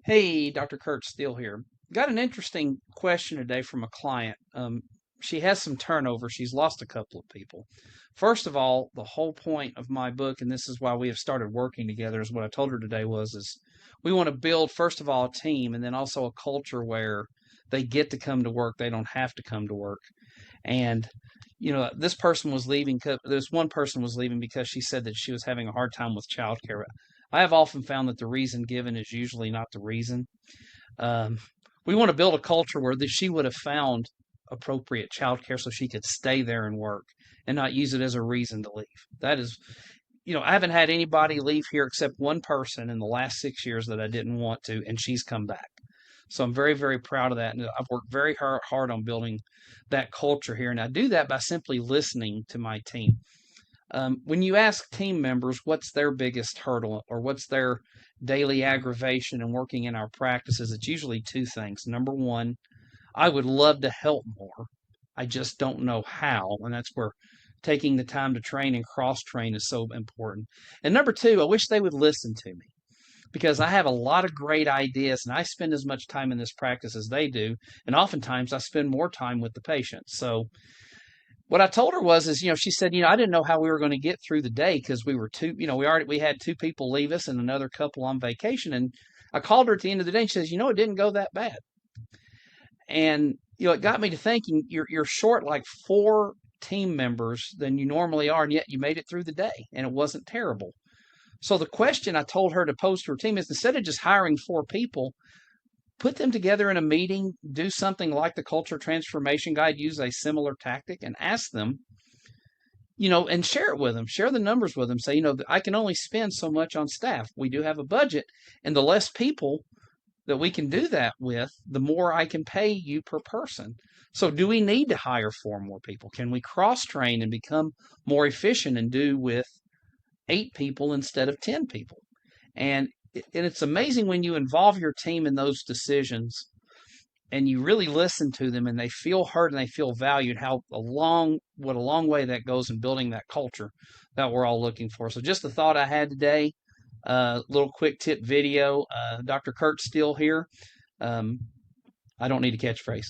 Hey, Dr. Kurt Steele here. Got an interesting question today from a client. She has some turnover. She's lost a couple of people. First of all, the whole point of my book, and this is why we have started working together, is what I told her today is we want to build, first of all, a team and then also a culture where they get to come to work. They don't have to come to work. And, this person was leaving, this one person was leaving because she said that she was having a hard time with childcare. I have often found that the reason given is usually not the reason. Um, we want to build a culture where she would have found appropriate childcare so she could stay there and work and not use it as a reason to leave. That is, I haven't had anybody leave here except one person in the last 6 years that I didn't want to, and she's come back. So I'm very, very proud of that. And I've worked very hard on building that culture here. And I do that by simply listening to my team. When you ask team members what's their biggest hurdle or what's their daily aggravation in working in our practices, it's usually two things. Number one, I would love to help more. I just don't know how. And that's where taking the time to train and cross train is so important. And number two, I wish they would listen to me because I have a lot of great ideas and I spend as much time in this practice as they do. And oftentimes I spend more time with the patients. So what I told her she said, I didn't know how we were going to get through the day because we were we had two people leave us and another couple on vacation. And I called her at the end of the day and she says, it didn't go that bad. And, it got me to thinking you're short like four team members than you normally are. And yet you made it through the day and it wasn't terrible. So the question I told her to pose to her team is instead of just hiring four people, put them together in a meeting, do something like the culture transformation guide, use a similar tactic and ask them, and share it with them, share the numbers with them. Say, I can only spend so much on staff. We do have a budget, and the less people that we can do that with, the more I can pay you per person. So do we need to hire four more people? Can we cross train and become more efficient and do with 8 people instead of 10 people? And it's amazing when you involve your team in those decisions and you really listen to them and they feel heard and they feel valued, what a long way that goes in building that culture that we're all looking for. So just the thought I had today, little quick tip video. Dr. Kurt Steele here. Um, I don't need a catchphrase.